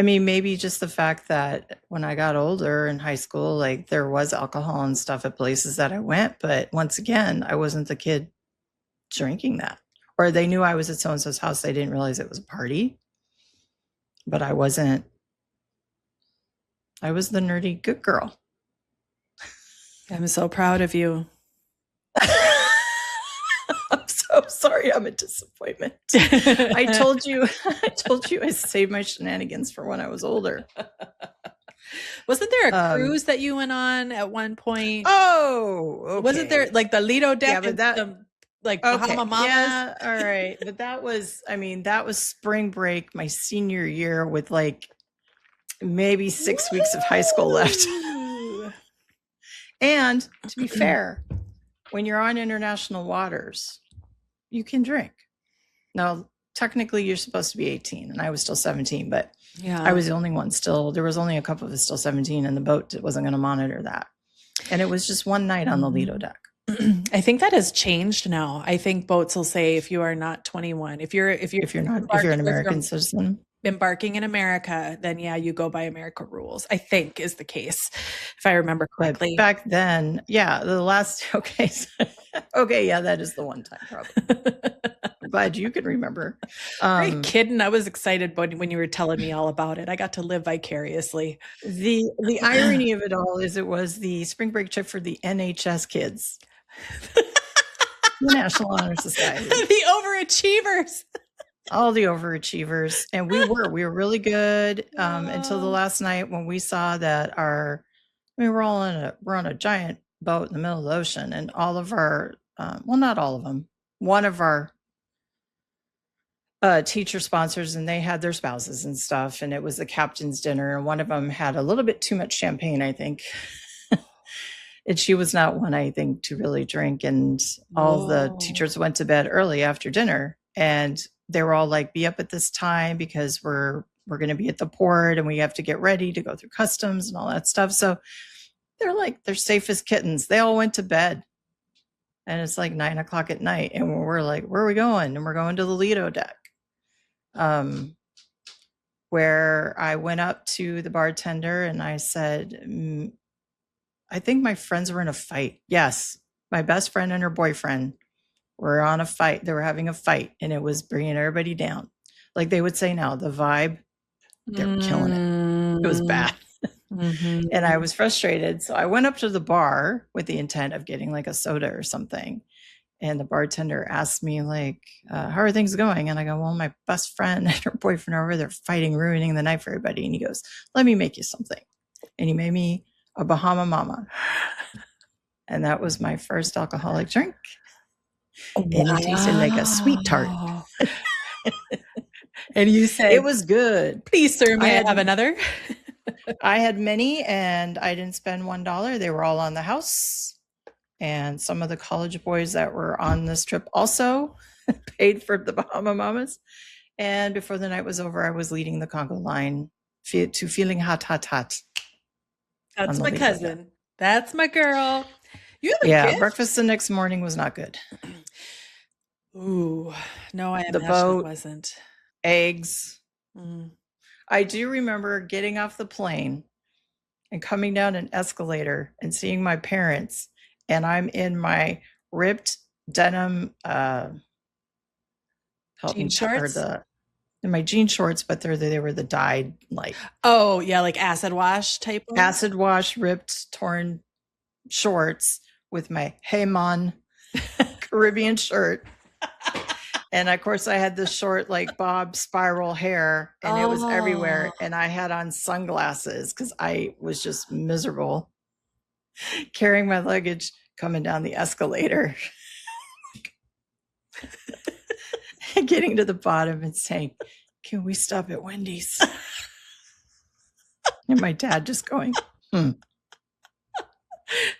mean, maybe just the fact that when I got older in high school, like there was alcohol and stuff at places that I went. But once again, I wasn't the kid drinking that. Or they knew I was at so-and-so's house. They didn't realize it was a party. But I wasn't. I was the nerdy good girl. I'm so proud of you. I'm so sorry. I'm a disappointment. I told you I saved my shenanigans for when I was older. Wasn't there a cruise that you went on at one point? Oh, okay. Wasn't there like the Lido deck? Yeah, but Bahama Mamas? Yeah, all right. But that was spring break, my senior year, with like maybe 6 weeks of high school left. And to be fair, when you're on international waters, you can drink. Now, technically, you're supposed to be 18, and I was still 17, but I was the only one still. There was only a couple of us still 17, and the boat wasn't going to monitor that. And it was just one night on the Lido deck. I think that has changed now. I think boats will say if you are not 21, if you're an American citizen, embarking in America, then yeah, you go by America rules, I think is the case, if I remember correctly. But back then, yeah, the last, okay, yeah, that is the one time probably. I'm glad you can remember. Are you kidding? I was excited when you were telling me all about it. I got to live vicariously. The irony of it all is it was the spring break trip for the NHS kids. The National Honor Society. The overachievers. All the overachievers. And we were really good until the last night when we saw that we're on a giant boat in the middle of the ocean, and all of our, well, not all of them, one of our teacher sponsors, and they had their spouses and stuff, and it was the captain's dinner, and one of them had a little bit too much champagne, I think. And she was not one, I think, to really drink. And all the teachers went to bed early after dinner, and they were all like, be up at this time because we're going to be at the port and we have to get ready to go through customs and all that stuff. So they're safe as kittens. They all went to bed, and it's like 9:00 at night. And we're like, where are we going? And we're going to the Lido deck, where I went up to the bartender and I said, I think my friends were in a fight. Yes. My best friend and her boyfriend were on a fight. They were having a fight, and it was bringing everybody down. Like they would say now, the vibe, they were killing it. It was bad. And I Mhm. was frustrated. So I went up to the bar with the intent of getting like a soda or something. And the bartender asked me, like, how are things going? And I go, well, my best friend and her boyfriend are over there fighting, ruining the night for everybody. And he goes, let me make you something. And he made me a Bahama Mama. And that was my first alcoholic drink. And it tasted like a sweet tart. Wow. And you said, It was good. please, sir, may I have another? I had many and I didn't spend $1. They were all on the house. And some of the college boys that were on this trip also paid for the Bahama Mamas. And before the night was over, I was leading the Congo line to feeling hot, hot, hot. That's my cousin. That's my girl. You have a gift? Breakfast the next morning was not good. Ooh, no, I The imagine boat, it wasn't. eggs. Mm. I do remember getting off the plane and coming down an escalator and seeing my parents, and I'm in my ripped denim Jean shorts? In my jean shorts, but they were the dyed, like, Oh, yeah, like acid wash type ones? acid wash, ripped, torn shorts with my Hey Man Caribbean shirt. And of course, I had this short, like bob spiral hair, and it was everywhere. And I had on sunglasses because I was just miserable carrying my luggage coming down the escalator, getting to the bottom and saying, can we stop at Wendy's? And my dad just going, I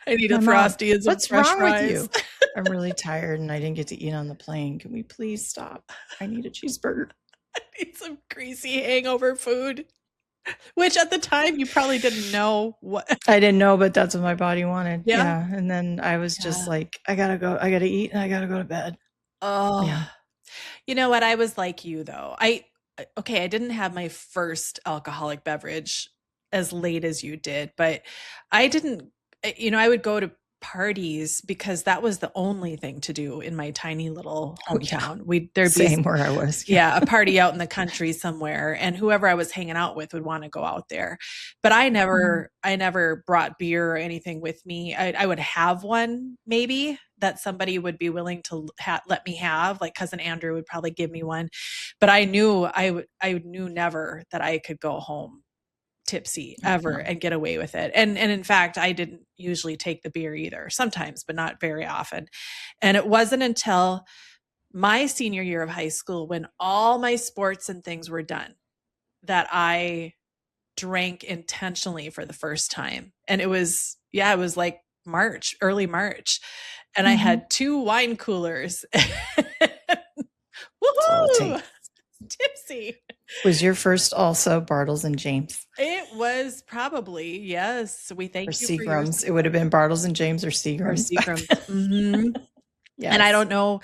need a Frosty and some what's fresh wrong fries. with you? I'm really tired and I didn't get to eat on the plane. Can we please stop? I need a cheeseburger. I need some greasy hangover food, which at the time you probably didn't know what. I didn't know, but that's what my body wanted. Yeah. And then I was just like, I gotta go. I gotta eat and I gotta go to bed. Oh, Yeah. You know what? I was like you though. I didn't have my first alcoholic beverage as late as you did, but I didn't, I would go to parties because that was the only thing to do in my tiny little hometown. There'd be where I was. a party out in the country somewhere, and whoever I was hanging out with would want to go out there. But I never brought beer or anything with me. I would have one maybe that somebody would be willing to let me have, like cousin Andrew would probably give me one. But I knew I knew never that I could go home tipsy ever and get away with it. And in fact, I didn't usually take the beer either, sometimes, but not very often. And it wasn't until my senior year of high school, when all my sports and things were done, that I drank intentionally for the first time. And it was like March, early March. And I had 2 wine coolers. Woohoo! Tipsy. Was your first also Bartles and James? It was probably, yes. We thank or you Seagram's. for It would have been Bartles and James or Seagram's. Mm-hmm. Yes. And I don't know,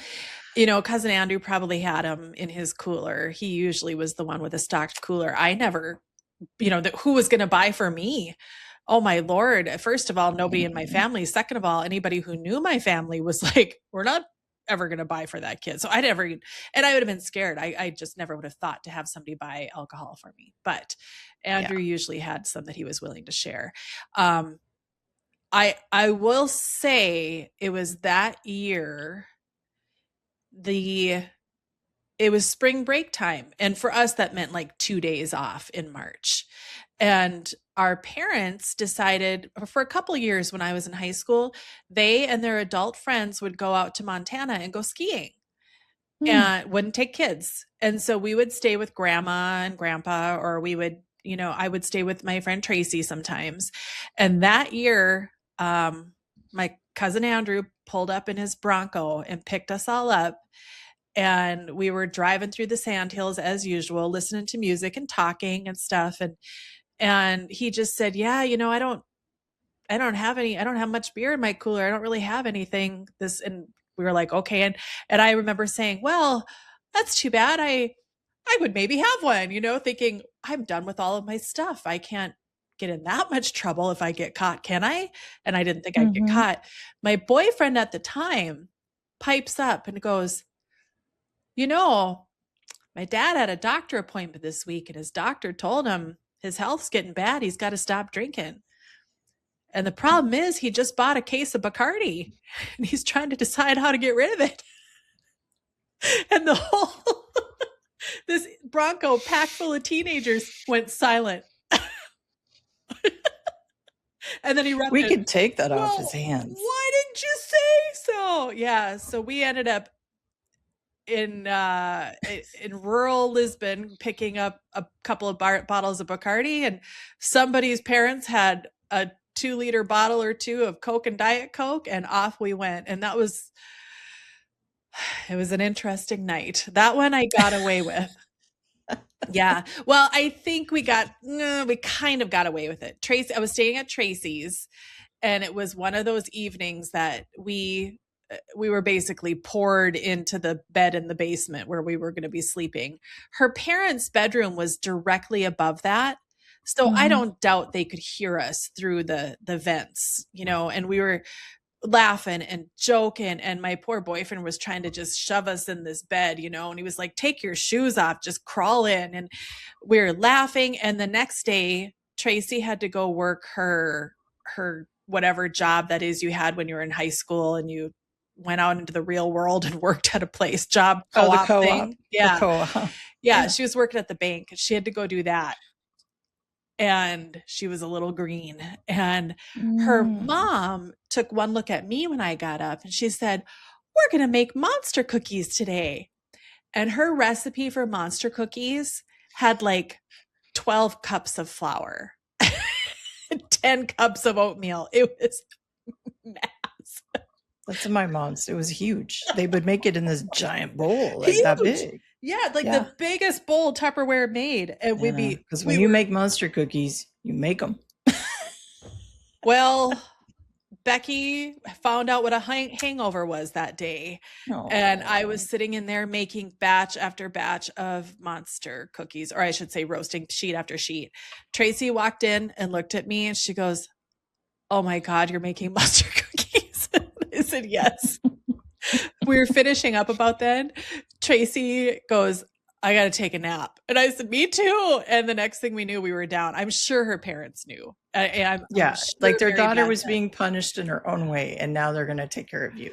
cousin Andrew probably had them in his cooler. He usually was the one with a stocked cooler. I never, who was going to buy for me? Oh my Lord. First of all, nobody in my family. Second of all, anybody who knew my family was like, we're not ever going to buy for that kid. So and I would have been scared. I just never would have thought to have somebody buy alcohol for me. But Andrew usually had some that he was willing to share. I will say it was that year, it was spring break time. And for us, that meant like 2 days off in March. And our parents decided for a couple of years when I was in high school, they and their adult friends would go out to Montana and go skiing and wouldn't take kids. And so we would stay with grandma and grandpa, or we would, I would stay with my friend Tracy sometimes. And that year, my cousin Andrew pulled up in his Bronco and picked us all up. And we were driving through the sandhills as usual, listening to music and talking and stuff. And he just said, yeah, I don't have much beer in my cooler. I don't really have anything. And we were like, okay. And I remember saying, well, that's too bad. I would maybe have one, thinking I'm done with all of my stuff. I can't get in that much trouble if I get caught, can I? And I didn't think I'd get caught. My boyfriend at the time pipes up and goes, my dad had a doctor appointment this week, and his doctor told him His health's getting bad. He's got to stop drinking. And the problem is he just bought a case of Bacardi and he's trying to decide how to get rid of it. And the whole, this Bronco packed full of teenagers went silent. And then he erupted. We could take that off his hands. Why didn't you say so? Yeah. So we ended up in rural Lisbon picking up a couple of bottles of Bacardi, and somebody's parents had a 2-liter bottle or two of Coke and Diet Coke, and off we went. And it was an interesting night. That one I got away with. Yeah. Well, I think we kind of got away with it. I was staying at Tracy's, and it was one of those evenings that we were basically poured into the bed in the basement where we were going to be sleeping. Her parents' bedroom was directly above that. So I don't doubt they could hear us through the vents, and we were laughing and joking, and my poor boyfriend was trying to just shove us in this bed, and he was like, take your shoes off, just crawl in. And we were laughing. And the next day, Tracy had to go work her whatever job that is you had when you were in high school and you went out into the real world and worked at a place, co-op thing. Yeah. The co-op. Yeah. She was working at the bank. She had to go do that. And she was a little green. And her mom took one look at me when I got up and she said, we're going to make monster cookies today. And her recipe for monster cookies had like 12 cups of flour, 10 cups of oatmeal. It was massive. That's my mom's. It was huge. They would make it in this giant bowl, like that big. Yeah, the biggest bowl Tupperware made. And because when you make monster cookies, you make them. Well, Becky found out what a hangover was that day. And I was sitting in there making batch after batch of monster cookies, or I should say roasting sheet after sheet. Tracy walked in and looked at me and she goes, oh my God, you're making monster cookies. I said, yes. We were finishing up about then. Tracy goes, I got to take a nap. And I said, me too. And the next thing we knew, we were down. I'm sure her parents knew. I'm sure like their daughter was being punished in her own way. And now they're going to take care of you.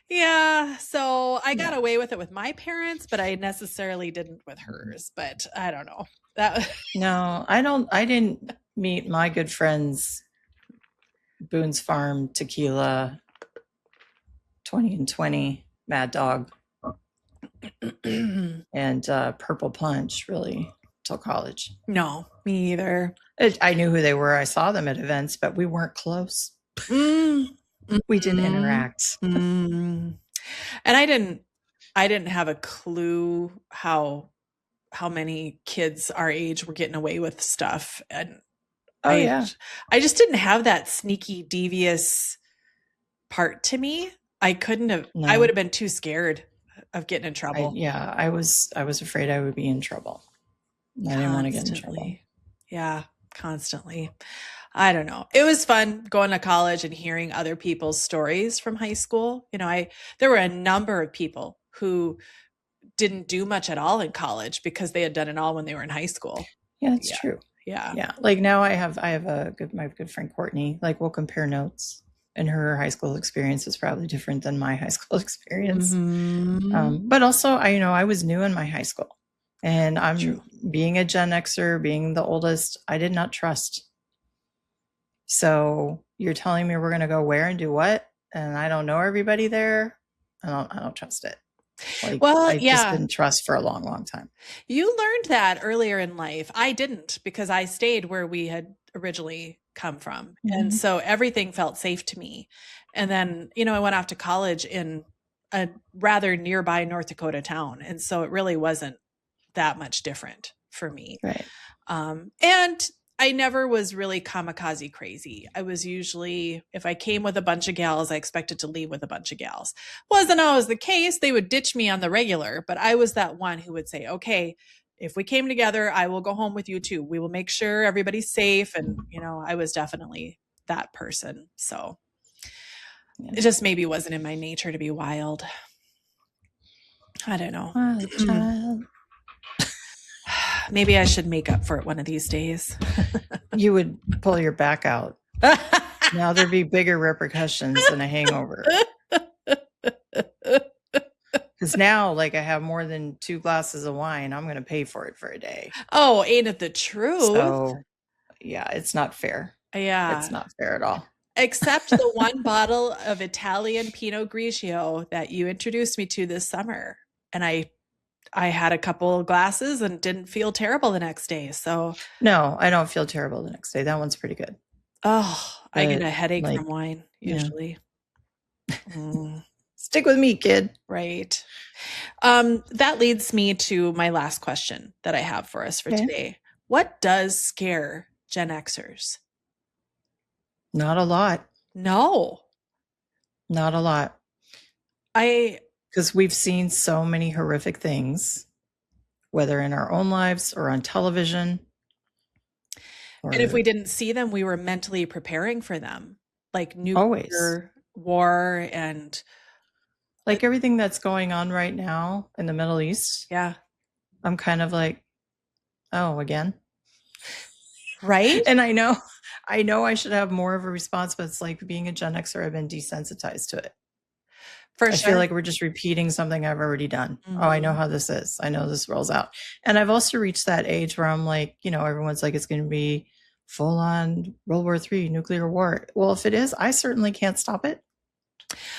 Yeah. So I got away with it with my parents, but I necessarily didn't with hers. But I don't know. No, I didn't meet my good friends, Boone's Farm, Tequila, 20 and 20, Mad Dog, and Purple Punch, really, till college. No, me either. I knew who they were. I saw them at events, but we weren't close. We didn't interact. And I didn't have a clue how many kids our age were getting away with stuff. And I just didn't have that sneaky, devious part to me. I couldn't have. No. I would have been too scared of getting in trouble. I was afraid I would be in trouble. I didn't want to get in trouble. Yeah, constantly. I don't know. It was fun going to college and hearing other people's stories from high school. There were a number of people who didn't do much at all in college because they had done it all when they were in high school. Yeah, it's true. Yeah. Like now I have my good friend Courtney. Like we'll compare notes. And her high school experience is probably different than my high school experience. But also, I was new in my high school. And being a Gen Xer, being the oldest, I did not trust. So you're telling me we're going to go where and do what? And I don't know everybody there. I don't trust it. I just didn't trust for a long, long time. You learned that earlier in life. I didn't, because I stayed where we had originally come from. Mm-hmm. And so everything felt safe to me. And then, I went off to college in a rather nearby North Dakota town. And so it really wasn't that much different for me. Right. And I never was really kamikaze crazy. I was usually, if I came with a bunch of gals, I expected to leave with a bunch of gals. Wasn't always the case. They would ditch me on the regular, but I was that one who would say, okay, if we came together, I will go home with you too. We will make sure everybody's safe. And, I was definitely that person. So it just maybe wasn't in my nature to be wild. I don't know. Wild child. Maybe I should make up for it one of these days. You would pull your back out. Now there'd be bigger repercussions than a hangover. Because now, like, I have more than 2 glasses of wine, I'm going to pay for it for a day. Oh, ain't it the truth? So, yeah, it's not fair. Yeah. It's not fair at all. Except the one bottle of Italian Pinot Grigio that you introduced me to this summer. And I had a couple of glasses and didn't feel terrible the next day. So No, I don't feel terrible the next day. That one's pretty good. Oh, I get But, a headache like, from wine yeah. usually. Stick with me, kid. Right. That leads me to my last question that I have for us for Okay. today. What does scare Gen Xers? Not a lot. No. Not a lot. Because we've seen so many horrific things, whether in our own lives or on television. And if we didn't see them, we were mentally preparing for them, like nuclear Always. war and like everything that's going on right now in the Middle East. Yeah. I'm kind of like, oh, again. Right. And I know I should have more of a response, but it's like being a Gen Xer, I've been desensitized to it. For I sure. feel like we're just repeating something I've already done. Mhm. Oh, I know how this is. I know this rolls out. And I've also reached that age where I'm like, everyone's like, it's going to be full on World War III, nuclear war. Well, if it is, I certainly can't stop it.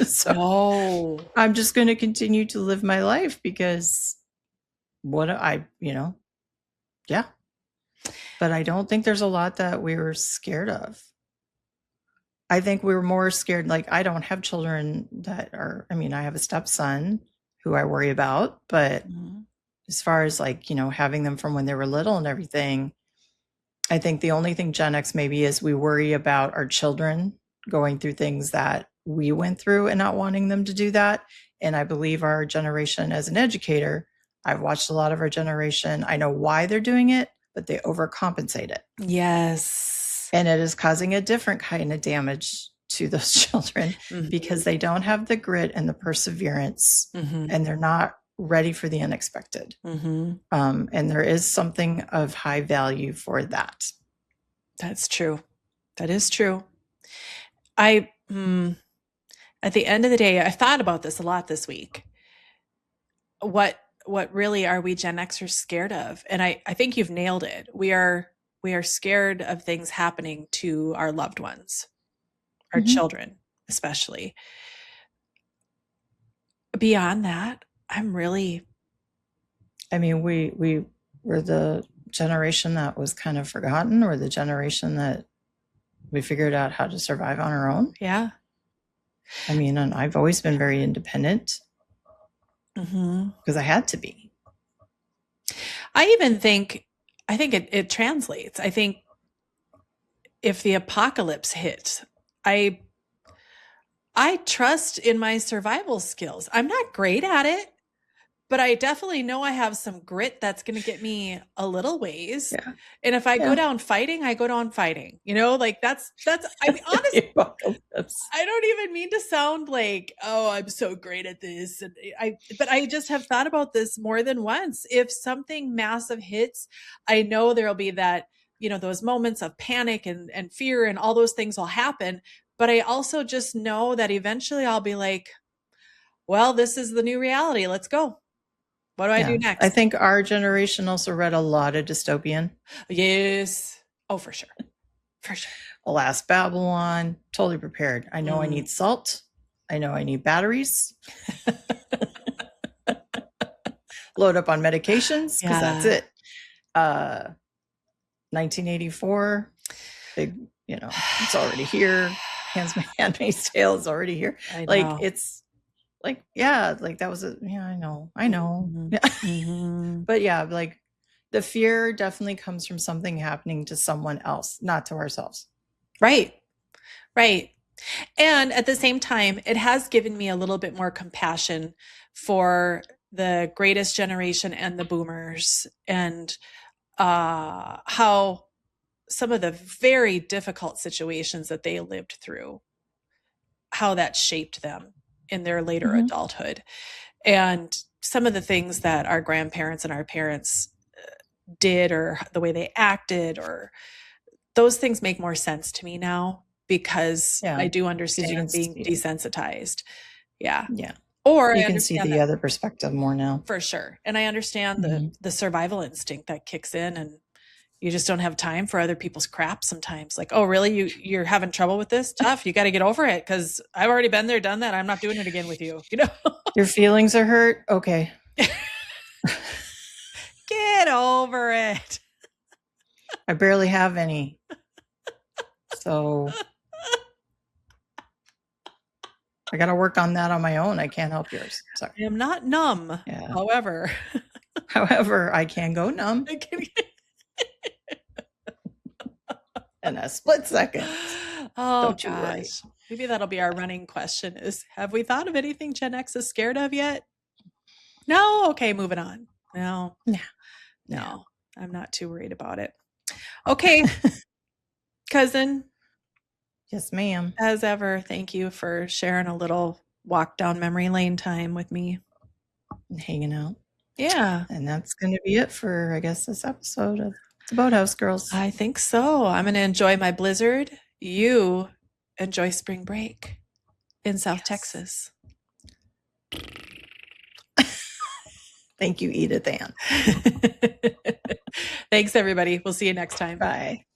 So No. I'm just going to continue to live my life because yeah. But I don't think there's a lot that we were scared of. I think we were more scared. Like, I don't have children I have a stepson who I worry about, but as far as like, having them from when they were little and everything, I think the only thing Gen X maybe is we worry about our children going through things that we went through and not wanting them to do that. And I believe our generation, as an educator, I've watched a lot of our generation. I know why they're doing it, but they overcompensate it. Yes. And it is causing a different kind of damage to those children because they don't have the grit and the perseverance and they're not ready for the unexpected. And there is something of high value for that. That's true. That is true. At the end of the day, I thought about this a lot this week. What really are we Gen Xers scared of? And I think you've nailed it. We are scared of things happening to our loved ones, our children, especially. Beyond that, we were the generation that was kind of forgotten, or the generation that we figured out how to survive on our own. Yeah. And I've always been very independent because I had to be. I think it translates. I think if the apocalypse hit, I trust in my survival skills. I'm not great at it, but I definitely know I have some grit that's going to get me a little ways. Yeah. And if I go down fighting, I go down fighting. Like that's. I mean, honestly, I don't even mean to sound like, oh, I'm so great at this. But I just have thought about this more than once. If something massive hits, I know there'll be that, those moments of panic and fear and all those things will happen. But I also just know that eventually I'll be like, well, this is the new reality. Let's go. What do I do next? I think our generation also read a lot of dystopian. Yes. Oh, for sure. For sure. Alas, Babylon, totally prepared. I know I need salt. I know I need batteries. Load up on medications because that's it. 1984, big, it's already here. Handmaid's Tale is already here. Like, it's like, that was I know. But yeah, like the fear definitely comes from something happening to someone else, not to ourselves. Right. And at the same time, it has given me a little bit more compassion for the greatest generation and the boomers, and how some of the very difficult situations that they lived through, how that shaped them in their later adulthood. And some of the things that our grandparents and our parents did or the way they acted, or those things make more sense to me now because I do understand being desensitized. Yeah. Yeah. Or you I can see understand the that other perspective more now. for sure. And I understand the survival instinct that kicks in, and you just don't have time for other people's crap sometimes. Like, oh, really? You're having trouble with this? Tough. You got to get over it because I've already been there, done that. I'm not doing it again with you. You know, your feelings are hurt. Okay. Get over it. I barely have any. So I got to work on that on my own. I can't help yours. Sorry. I am not numb. Yeah. However, I can go numb in a split second. Oh, Don't you worry. gosh. Maybe that'll be our running question is, have we thought of anything Gen X is scared of yet? No? Okay, moving on. No. No, I'm not too worried about it. Okay. Cousin. Yes, ma'am. As ever, thank you for sharing a little walk down memory lane time with me. And hanging out. Yeah. And that's going to be it for, I guess, this episode of the BoatHouse Girls. I think so. I'm going to enjoy my blizzard. You enjoy spring break in South Texas. Thank you, Edith Ann. Thanks, everybody. We'll see you next time. Bye.